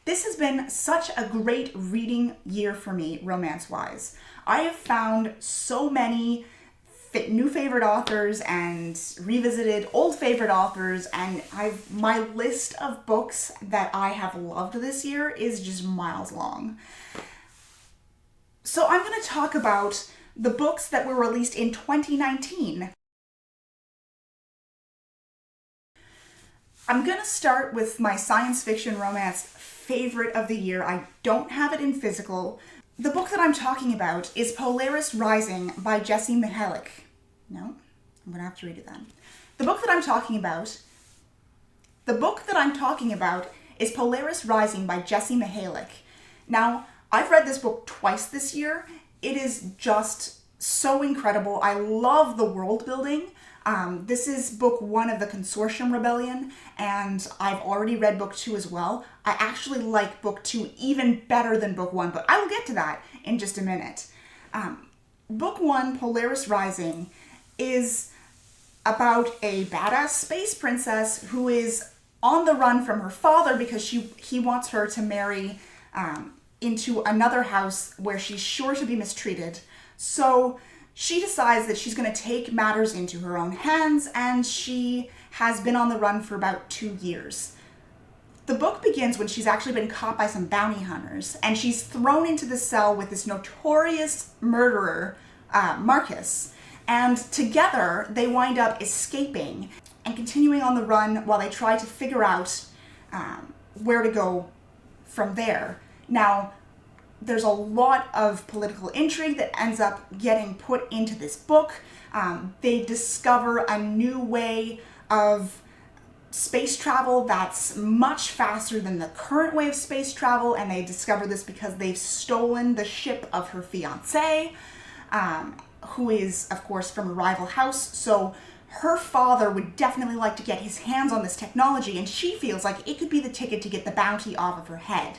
This has been such a great reading year for me, romance-wise. I have found so many new favorite authors and revisited old favorite authors, and my list of books that I have loved this year is just miles long. So I'm going to talk about the books that were released in 2019. I'm going to start with my science fiction romance favorite of the year. I don't have it in physical. The book that I'm talking about is Polaris Rising by Jessie Mihalik. No, I'm going to have to read it then. The book that I'm talking about is Polaris Rising by Jessie Mihalik. Now, I've read this book twice this year. It is just so incredible. I love the world building. This is book 1 of the Consortium Rebellion, and I've already read book 2 as well. I actually like book 2 even better than book 1, but I will get to that in just a minute. Book 1, Polaris Rising, is about a badass space princess who is on the run from her father because he wants her to marry into another house where she's sure to be mistreated. So she decides that she's going to take matters into her own hands, and she has been on the run for about 2 years. The book begins when she's actually been caught by some bounty hunters, and she's thrown into the cell with this notorious murderer, Marcus. And together, they wind up escaping and continuing on the run while they try to figure out where to go from there. Now, there's a lot of political intrigue that ends up getting put into this book. They discover a new way of space travel that's much faster than the current way of space travel, and they discover this because they've stolen the ship of her fiancé, who is, of course, from a rival house. So her father would definitely like to get his hands on this technology, and she feels like it could be the ticket to get the bounty off of her head.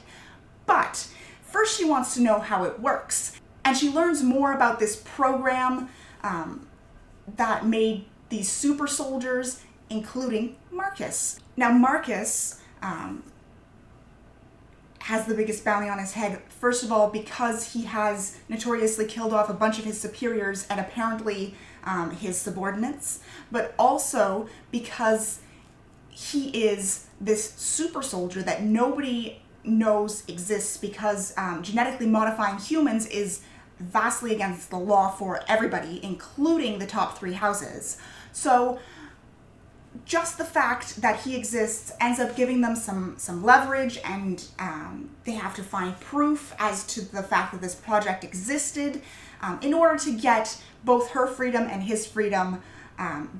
But first she wants to know how it works, and she learns more about this program that made these super soldiers, including Marcus. Now Marcus has the biggest bounty on his head, first of all because he has notoriously killed off a bunch of his superiors and apparently his subordinates, but also because he is this super soldier that nobody knows exists because genetically modifying humans is vastly against the law for everybody, including the top 3 houses. So just the fact that he exists ends up giving them some leverage, and they have to find proof as to the fact that this project existed in order to get both her freedom and his freedom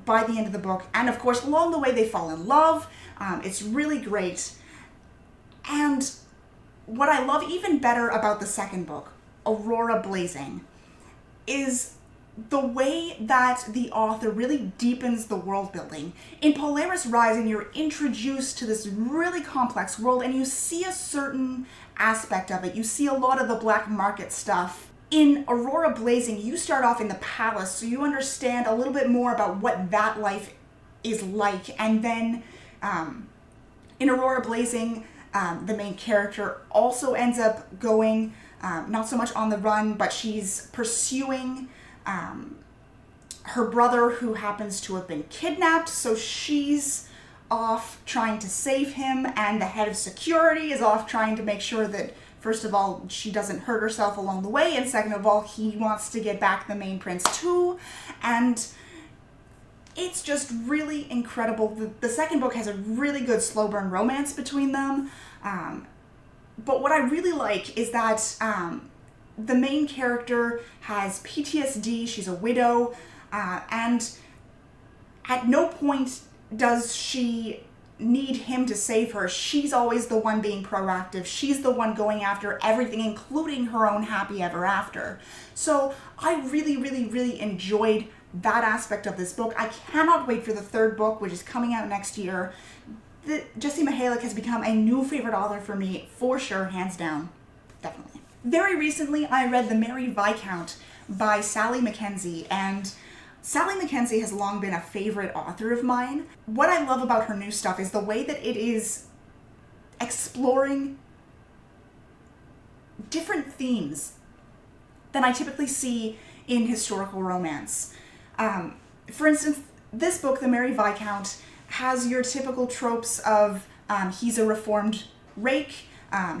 by the end of the book. And of course, along the way, they fall in love. It's really great. And what I love even better about the second book, Aurora Blazing, is the way that the author really deepens the world building. In Polaris Rising, you're introduced to this really complex world, and you see a certain aspect of it. You see a lot of the black market stuff. In Aurora Blazing, you start off in the palace, so you understand a little bit more about what that life is like. And then in Aurora Blazing, the main character also ends up going, not so much on the run, but she's pursuing her brother, who happens to have been kidnapped. So she's off trying to save him, and the head of security is off trying to make sure that, first of all, she doesn't hurt herself along the way, and second of all, he wants to get back the main prince too. And it's just really incredible. The second book has a really good slow burn romance between them. But what I really like is that the main character has PTSD, she's a widow, and at no point does she need him to save her. She's always the one being proactive. She's the one going after everything, including her own happy ever after. So I really, really, really enjoyed that aspect of this book. I cannot wait for the third book, which is coming out next year. Jessie Mihalik has become a new favorite author for me, for sure, hands down, definitely. Very recently, I read The Merry Viscount by Sally Mackenzie, and Sally Mackenzie has long been a favorite author of mine. What I love about her new stuff is the way that it is exploring different themes than I typically see in historical romance. For instance, this book, The Merry Viscount, has your typical tropes of he's a reformed rake,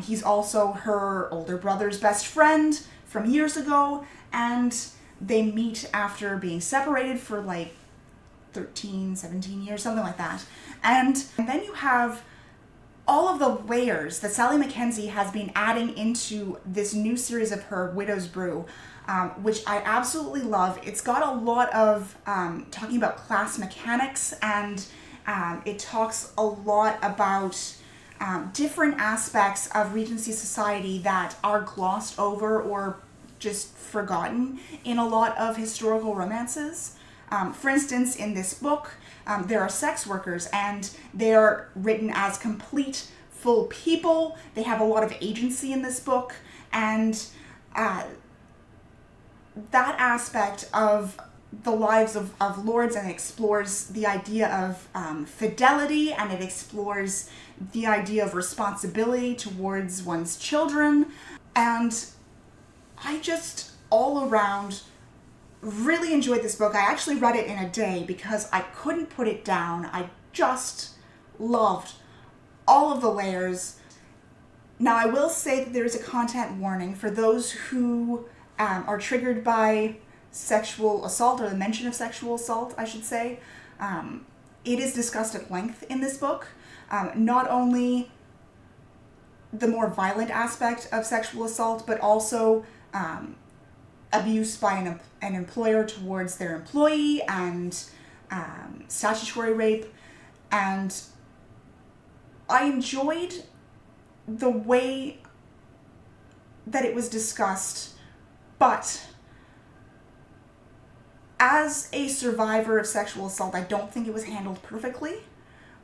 he's also her older brother's best friend from years ago, and they meet after being separated for like 13, 17 years, something like that. And then you have all of the layers that Sally Mackenzie has been adding into this new series of her Widow's Brew, which I absolutely love. It's got a lot of talking about class mechanics, and it talks a lot about different aspects of Regency society that are glossed over or just forgotten in a lot of historical romances. For instance, in this book, there are sex workers, and they are written as complete, full people. They have a lot of agency in this book, and that aspect of the lives of lords, and it explores the idea of fidelity, and it explores the idea of responsibility towards one's children. And I just all around really enjoyed this book. I actually read it in a day because I couldn't put it down. I just loved all of the layers. Now, I will say that there is a content warning for those who are triggered by sexual assault, or the mention of sexual assault, I should say. It is discussed at length in this book. Not only the more violent aspect of sexual assault, but also abuse by an employer towards their employee, and statutory rape. And I enjoyed the way that it was discussed, but as a survivor of sexual assault, I don't think it was handled perfectly.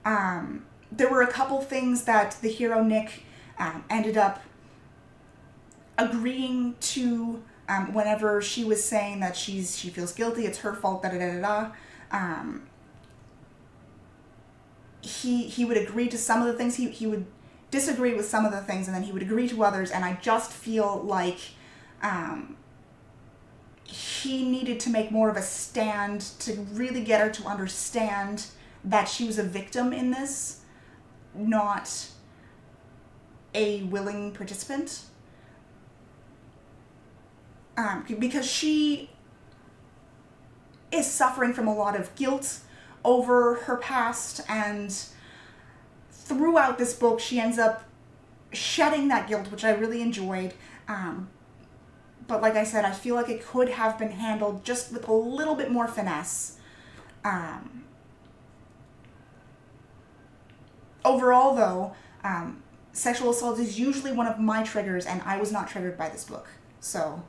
There were a couple things that the hero Nick ended up agreeing to whenever she was saying that she feels guilty, it's her fault, He would agree to some of the things, he would disagree with some of the things, and then he would agree to others, and I just feel like he needed to make more of a stand to really get her to understand that she was a victim in this, not a willing participant. Because she is suffering from a lot of guilt over her past, and throughout this book she ends up shedding that guilt, which I really enjoyed. But like I said, I feel like it could have been handled just with a little bit more finesse. Overall, though, sexual assault is usually one of my triggers, and I was not triggered by this book. So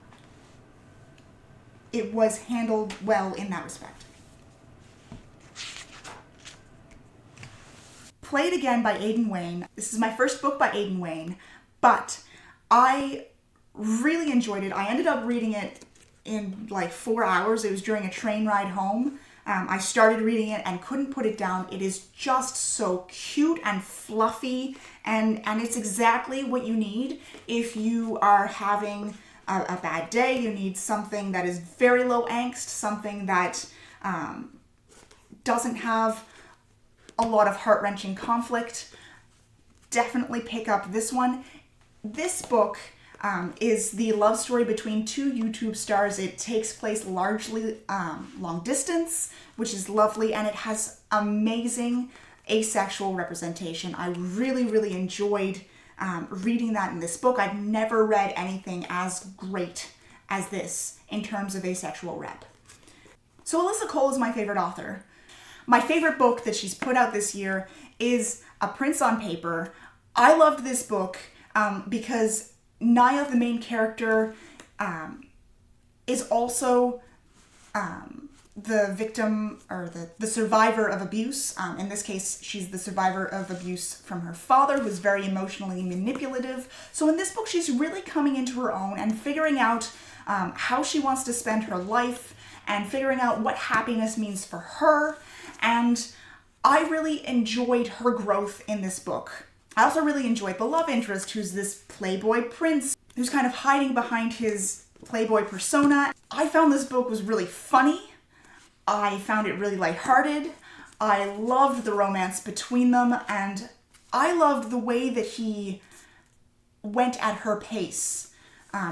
it was handled well in that respect. Play It Again by Aidan Wayne. This is my first book by Aidan Wayne, but I really enjoyed it. I ended up reading it in like 4 hours. It was during a train ride home. I started reading it and couldn't put it down. It is just so cute and fluffy, and it's exactly what you need if you are having a bad day. You need something that is very low angst, something that doesn't have a lot of heart-wrenching conflict. Definitely pick up this one. This book is the love story between two YouTube stars. It takes place largely long distance, which is lovely, and it has amazing asexual representation. I really, really enjoyed reading that in this book. I've never read anything as great as this in terms of asexual rep. So Alyssa Cole is my favorite author. My favorite book that she's put out this year is A Prince on Paper. I loved this book because Naya, the main character, is also the victim, or the survivor of abuse. In this case, she's the survivor of abuse from her father, who's very emotionally manipulative. So in this book, she's really coming into her own and figuring out how she wants to spend her life, and figuring out what happiness means for her. And I really enjoyed her growth in this book. I also really enjoyed the love interest, who's this playboy prince who's kind of hiding behind his playboy persona. I found this book was really funny. I found it really lighthearted. I loved the romance between them, and I loved the way that he went at her pace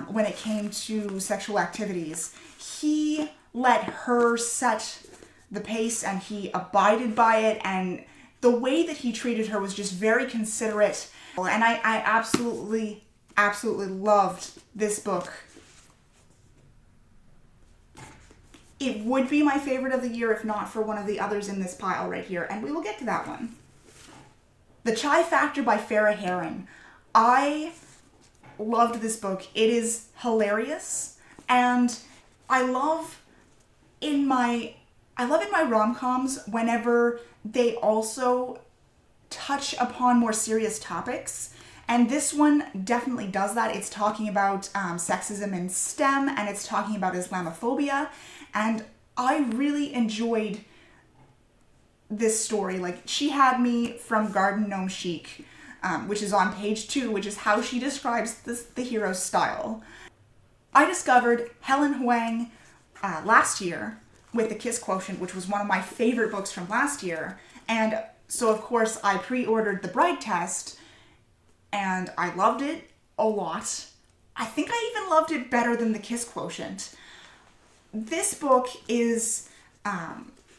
when it came to sexual activities. He let her set the pace and he abided by it, and the way that he treated her was just very considerate. And I absolutely loved this book. It would be my favorite of the year if not for one of the others in this pile right here, and we will get to that one. The Chai Factor by Farah Heron. I loved this book. It is hilarious, and I love in my rom-coms whenever they also touch upon more serious topics. And this one definitely does that. It's talking about sexism in STEM, and it's talking about Islamophobia. And I really enjoyed this story. Like, she had me from Garden Gnome Chic, which is on page 2, which is how she describes the hero's style. I discovered Helen Hoang last year with The Kiss Quotient, which was one of my favorite books from last year. And so, of course, I pre-ordered The Bride Test, and I loved it a lot. I think I even loved it better than The Kiss Quotient. This book is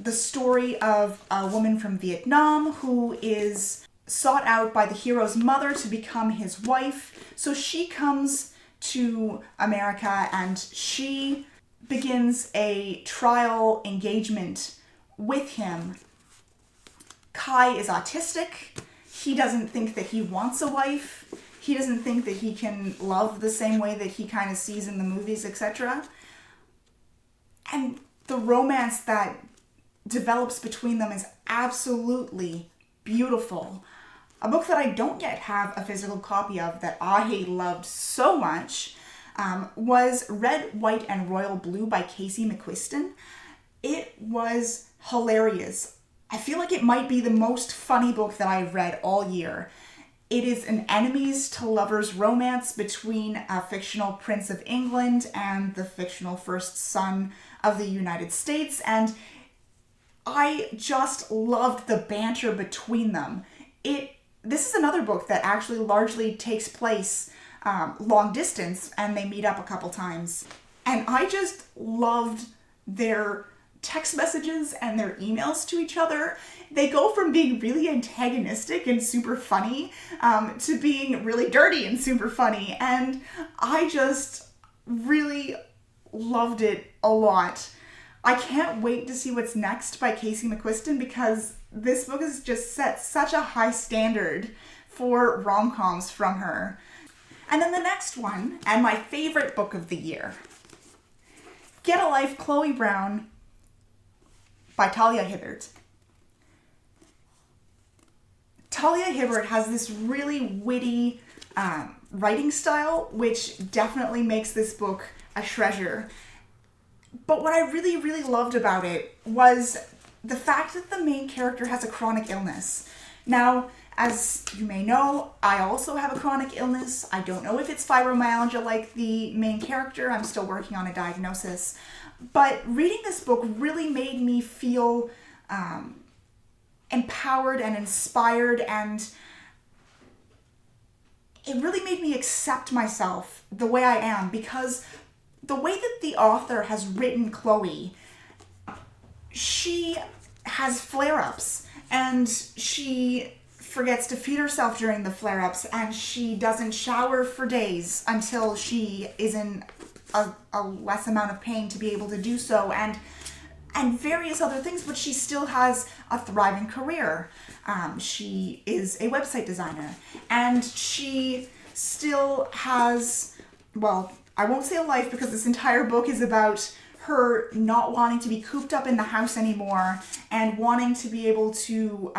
the story of a woman from Vietnam who is sought out by the hero's mother to become his wife. So she comes to America and she begins a trial engagement with him. Kai is autistic. He doesn't think that he wants a wife. He doesn't think that he can love the same way that he kind of sees in the movies, etc. And the romance that develops between them is absolutely beautiful. A book that I don't yet have a physical copy of that I loved so much was Red, White, and Royal Blue by Casey McQuiston. It was hilarious. I feel like it might be the most funny book that I've read all year. It is an enemies to lovers romance between a fictional Prince of England and the fictional first son of the United States, and I just loved the banter between them. This is another book that actually largely takes place long distance, and they meet up a couple times. And I just loved their text messages and their emails to each other. They go from being really antagonistic and super funny to being really dirty and super funny. And I just really loved it a lot. I can't wait to see what's next by Casey McQuiston because this book has just set such a high standard for rom-coms from her. And then the next one, and my favorite book of the year, Get a Life, Chloe Brown by Talia Hibbert. Talia Hibbert has this really witty writing style, which definitely makes this book a treasure. But what I really, really loved about it was the fact that the main character has a chronic illness. Now, as you may know, I also have a chronic illness. I don't know if it's fibromyalgia like the main character. I'm still working on a diagnosis. But reading this book really made me feel empowered and inspired, and it really made me accept myself the way I am, because the way that the author has written Chloe, she has flare-ups, and she forgets to feed herself during the flare-ups, and she doesn't shower for days until she is in a less amount of pain to be able to do so, and various other things, but she still has a thriving career. She is a website designer, and she still has, well, I won't say a life because this entire book is about her not wanting to be cooped up in the house anymore and wanting to be able to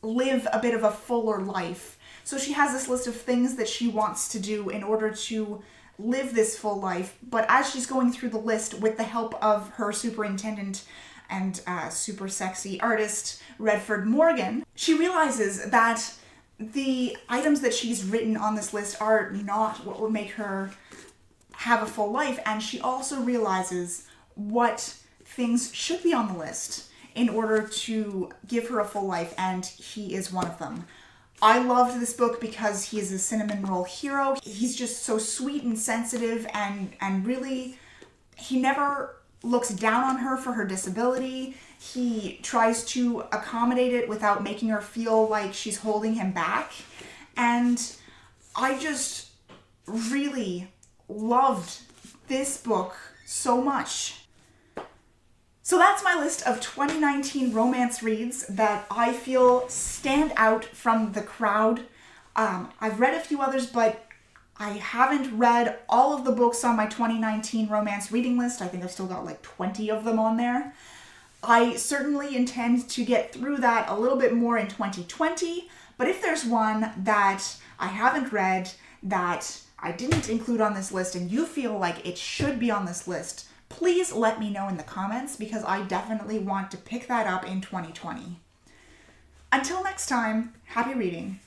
live a bit of a fuller life. So she has this list of things that she wants to do in order to live this full life, but as she's going through the list with the help of her superintendent and super sexy artist, Redford Morgan, she realizes that the items that she's written on this list are not what would make her have a full life, and she also realizes what things should be on the list in order to give her a full life, and he is one of them. I loved this book because he is a cinnamon roll hero. He's just so sweet and sensitive, and really, he never looks down on her for her disability. He tries to accommodate it without making her feel like she's holding him back. And I just really loved this book so much. So that's my list of 2019 romance reads that I feel stand out from the crowd. I've read a few others, but I haven't read all of the books on my 2019 romance reading list. I think I've still got like 20 of them on there. I certainly intend to get through that a little bit more in 2020, but if there's one that I haven't read that I didn't include on this list and you feel like it should be on this list, please let me know in the comments, because I definitely want to pick that up in 2020. Until next time, happy reading.